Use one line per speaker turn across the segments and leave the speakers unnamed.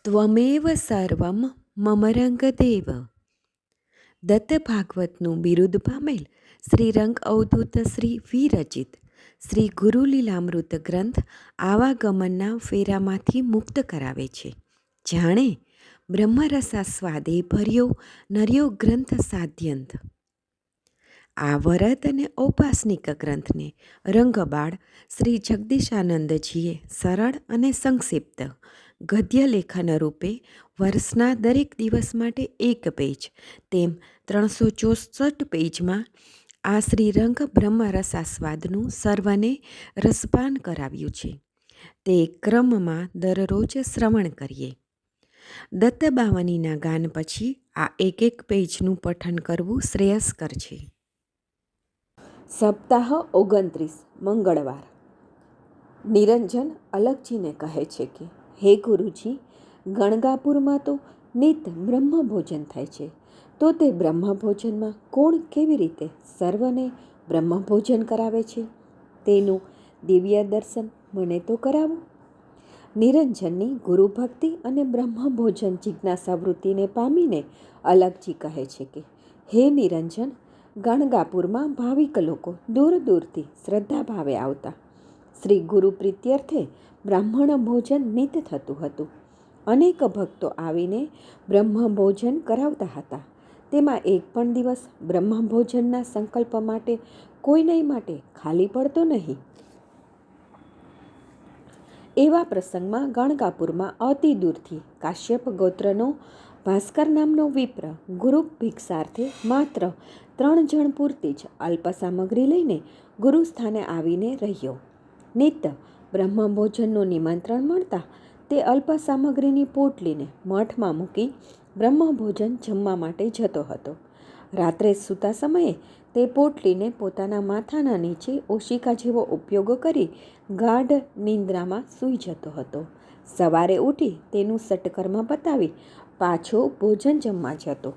ત્વમેવ સર્વમ મમ રંગદેવ. દત્ત ભાગવતનું બિરુદ પામેલ શ્રી રંગ અવધૂત શ્રી વિરચિત શ્રી ગુરુલીલામૃત ગ્રંથ આવાગમનના ફેરામાંથી મુક્ત કરાવે છે. જાણે બ્રહ્મરસાસ્વાદે ભર્યો નર્યો ગ્રંથ સાધ્યંત. આ વરદ અને ઔપાસનિક ગ્રંથને રંગબાળ શ્રી જગદીશાનંદજીએ સરળ અને સંક્ષિપ્ત ગદ્ય લેખન રૂપે વર્ષના દરેક દિવસ માટે એક પેજ તેમ 364 પેજમાં આ શ્રીરંગ બ્રહ્મરસાસ્વાદનું સર્વને રસપાન કરાવ્યું છે. તે ક્રમમાં દરરોજ શ્રવણ કરીએ. દત્તબાવનીના ગાન પછી આ એક એક પેજનું પઠન કરવું શ્રેયસ્કર છે.
સપ્તાહ 29 મંગળવાર. નિરંજન અલગજીને કહે છે કે હે ગુરુજી, ગણગાપુરમાં તો નિત બ્રહ્મભોજન થાય છે, તો તે બ્રહ્મભોજનમાં કોણ કેવી રીતે સર્વને બ્રહ્મભોજન કરાવે છે તેનું દિવ્ય દર્શન મને તો કરાવો. નિરંજનની ગુરુભક્તિ અને બ્રહ્મભોજન જિજ્ઞાસા વૃત્તિને પામીને અલગજી કહે છે કે હે નિરંજન, ગણગાપુરમાં ભાવિક લોકો દૂર દૂરથી શ્રદ્ધાભાવે આવતા. શ્રી ગુરુ પ્રીત્યર્થે બ્રાહ્મણ ભોજન નિત થતું હતું. અનેક ભક્તો આવીને બ્રહ્મભોજન કરાવતા હતા. તેમાં એક પણ દિવસ બ્રહ્મભોજનના સંકલ્પ માટે કોઈને માટે ખાલી પડતો નહીં. એવા પ્રસંગમાં ગણગાપુરમાં અતિ દૂરથી કાશ્યપ ગોત્રનો ભાસ્કર નામનો વિપ્ર ગુરુ ભિક્ષાર્થે માત્ર 3 જણ પૂરતી જ અલ્પ સામગ્રી લઈને ગુરુસ્થાને આવીને રહ્યો. નિત્ય બ્રહ્મભોજનનું નિમંત્રણ મળતા તે અલ્પ સામગ્રીની પોટલીને મઠમાં મૂકી બ્રહ્મભોજન જમવા માટે જતો હતો. રાત્રે સૂતા સમયે તે પોટલીને પોતાના માથાના નીચે ઓશિકા જેવો ઉપયોગ કરી ગાઢ નિંદ્રામાં સૂઈ જતો હતો. સવારે ઉઠી તેનું સટકર્મ પતાવી પાછો ભોજન જમવા જતો.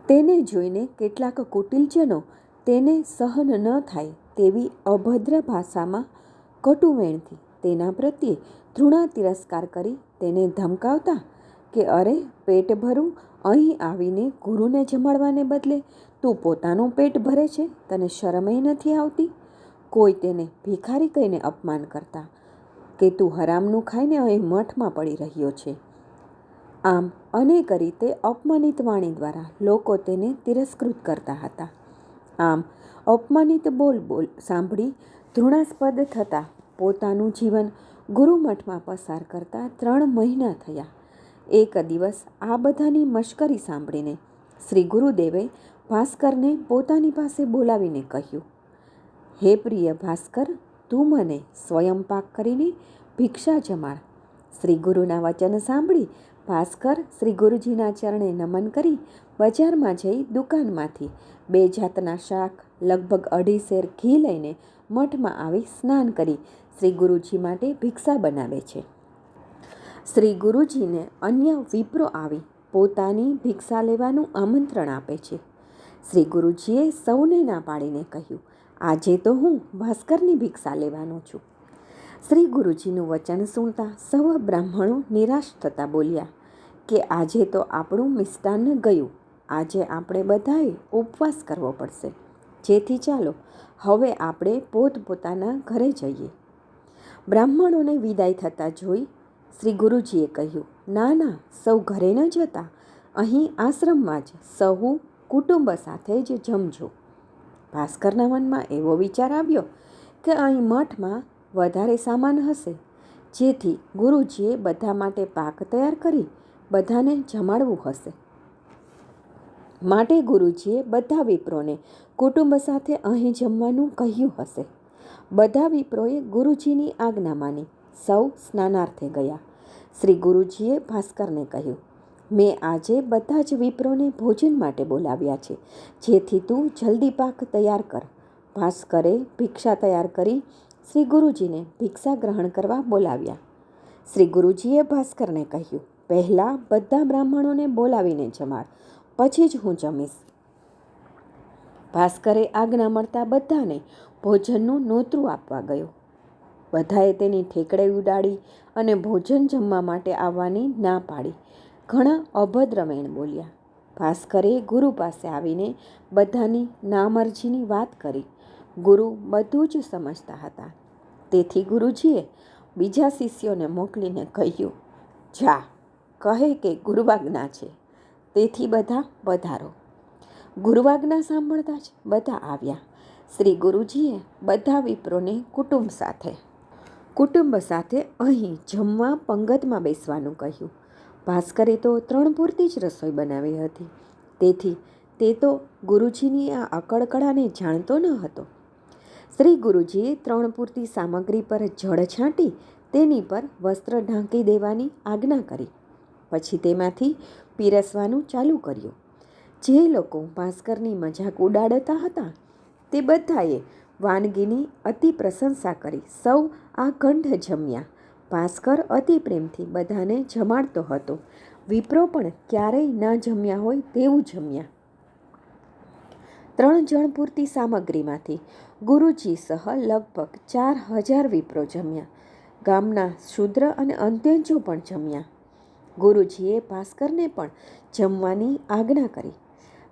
તેને જોઈને કેટલાક કુટિલજનો તેને સહન ન થાય તેવી અભદ્ર ભાષામાં કટુવેણથી તેના પ્રત્યે તૃણા તિરસ્કાર કરી તેને ધમકાવતા કે અરે, પેટ ભરું અહીં આવીને ગુરુને જમાડવાને બદલે તું પોતાનું પેટ ભરે છે, તને શરમેય નથી આવતી. કોઈ તેને ભિખારી કહીને અપમાન કરતા કે તું હરામનું ખાઈને અહીં મઠમાં પડી રહ્યો છે. આમ અનેક રીતે અપમાનિત વાણી દ્વારા લોકો તેને તિરસ્કૃત કરતા હતા. આમ અપમાનિત બોલ સાંભળી તૃણાસ્પદ થતાં પોતાનું જીવન ગુરુમઠમાં પસાર કરતા 3 મહિના થયા. એક દિવસ આ બધાની મશ્કરી સાંભળીને શ્રી ગુરુદેવે ભાસ્કરને પોતાની પાસે બોલાવીને કહ્યું, હે પ્રિય ભાસ્કર, તું મને સ્વયં પાક કરીને ભિક્ષા જમાડ. શ્રી ગુરુના વચન સાંભળી ભાસ્કર શ્રી ગુરુજીના ચરણે નમન કરી બજારમાં જઈ દુકાનમાંથી 2 જાતના શાક, લગભગ 2.5 સેર ઘી લઈને મઠમાં આવી સ્નાન કરી શ્રી ગુરુજી માટે ભિક્ષા બનાવે છે. શ્રી ગુરુજીને અન્ય વિપ્રો આવી પોતાની ભિક્ષા લેવાનું આમંત્રણ આપે છે. શ્રી ગુરુજીએ સૌને ના પાડીને કહ્યું, આજે તો હું ભાસ્કરની ભિક્ષા લેવાનો છું. શ્રી ગુરુજીનું વચન સુણતા સૌ બ્રાહ્મણો નિરાશ થતા બોલ્યા કે આજે તો આપણું મિષ્ટાન્ન ગયું. આજે આપણે બધાએ ઉપવાસ કરવો પડશે. જેથી ચાલો હવે આપણે પોતપોતાના ઘરે જઈએ. બ્રાહ્મણોને વિદાય થતાં જોઈ શ્રી ગુરુજીએ કહ્યું, ના ના, સૌ ઘરે ન જતા અહીં આશ્રમમાં જ સહુ કુટુંબ સાથે જ જમજો. ભાસ્કરના મનમાં એવો વિચાર આવ્યો કે અહીં મઠમાં વધારે સામાન હશે, જેથી ગુરુજીએ બધા માટે પાક તૈયાર કરી બધાને જમાડવું હશે. માટે ગુરુજીએ બધા વિપ્રોને કુટુંબ સાથે અહીં જમવાનું કહ્યું હશે. બધા વિપ્રોએ ગુરુજીની આજ્ઞા માની સૌ સ્નાનાર્થે ગયા. શ્રી ગુરુજીએ ભાસ્કરને કહ્યું, મેં આજે બધા જ વિપ્રોને ભોજન માટે બોલાવ્યા છે, જેથી તું જલ્દી પાક તૈયાર કર. ભાસ્કરે ભિક્ષા તૈયાર કરી શ્રી ગુરુજીને ભિક્ષા ગ્રહણ કરવા બોલાવ્યા. શ્રી ગુરુજીએ ભાસ્કરને કહ્યું, પહેલાં બધા બ્રાહ્મણોને બોલાવીને જમાડ, પછી જ હું જમીશ. ભાસ્કરે આજ્ઞા મળતા બધાને ભોજનનું નોતરું આપવા ગયો. બધાએ તેની ઠેકડે ઉડાડી અને ભોજન જમવા માટે આવવાની ના પાડી. ઘણા અભદ્ર મેણ બોલ્યા. ભાસ્કરે ગુરુ પાસે આવીને બધાની નામરજીની વાત કરી. ગુરુ બધું જ સમજતા હતા. તેથી ગુરુજીએ બીજા શિષ્યોને મોકલીને કહ્યું, જા, કહે કે ગુરુવાજ્ઞા છે, તેથી બધા પધારો. ગુરુવાજ્ઞા સાંભળતા જ બધા આવ્યા. શ્રી ગુરુજીએ બધા વિપ્રોને કુટુંબ સાથે અહીં જમવા પંગતમાં બેસવાનું કહ્યું. ભાસ્કરે તો 3 પૂરતી જ રસોઈ બનાવી હતી, તેથી તે તો ગુરુજીની આ અકળકળાને જાણતો ન હતો. શ્રી ગુરુજીએ 3 પૂરતી સામગ્રી પર જળ છાંટી તેની પર વસ્ત્ર ઢાંકી દેવાની આજ્ઞા કરી. પછી તેમાંથી પીરસવાનું ચાલુ કર્યું. જે લોકો ભાસ્કરની મજાક ઉડાડતા હતા તે બધાએ વાનગીની અતિ પ્રશંસા કરી. સૌ આઘંટ જમ્યા. ભાસ્કર અતિ પ્રેમથી બધાને જમાડતો હતો. વિપ્રો પણ ક્યારેય ન જમ્યા હોય તેવું જમ્યા. 3 જણ પૂરતી સામગ્રીમાંથી ગુરુજી સહ લગભગ 4000 વિપ્રો જમ્યા. ગામના શૂદ્ર અને અંત્યજો પણ જમ્યા. ગુરુજીએ ભાસ્કરને પણ જમવાની આજ્ઞા કરી.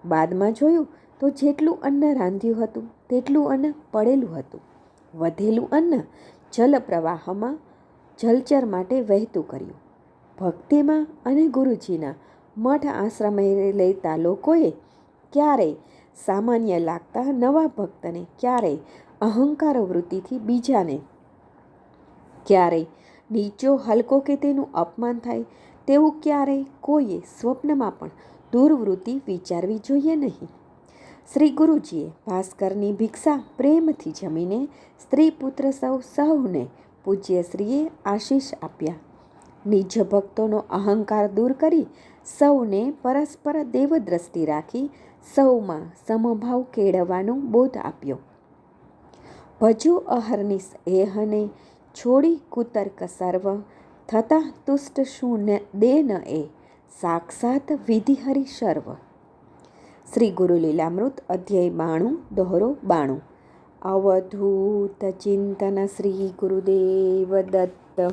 બાદમાં જોયું તો જેટલું અન્ન રાંધ્યું હતું તેટલું અન્ન પડેલું હતું. વધેલું અન્ન જલપ્રવાહમાં જલચર માટે વહેતું કર્યું. ભક્તિમાં અને ગુરુજીના મઠ આશ્રમે લેતા લોકોએ ક્યારેય સામાન્ય લાગતા નવા ભક્તને, ક્યારેય અહંકાર વૃત્તિથી બીજાને, ક્યારેય નીચો હલકો કે તેનું અપમાન થાય તેવું ક્યારેય કોઈએ સ્વપ્નમાં પણ દુર્વૃત્તિ વિચારવી જોઈએ નહીં. શ્રી ગુરુજીએ ભાસ્કરની ભિક્ષા પ્રેમથી જમીને સ્ત્રી પુત્ર સૌને પૂજ્યશ્રીએ આશીષ આપ્યા. નિજ ભક્તોનો અહંકાર દૂર કરી સૌને પરસ્પર દેવદ્રષ્ટિ રાખી સૌમાં સમભાવ કેળવવાનો બોધ આપ્યો. ભજો અહર્નિશ એહને છોડી કુતર્ક સર્વ થતા તુષ્ટ શું દેન એ સાક્ષાત વિધિહરિ સર્વ. શ્રી ગુરુ લીલામૃત અધ્યાય 92 દોહરો 92. અવધૂત ચિંતન શ્રી ગુરુદેવ દત્ત.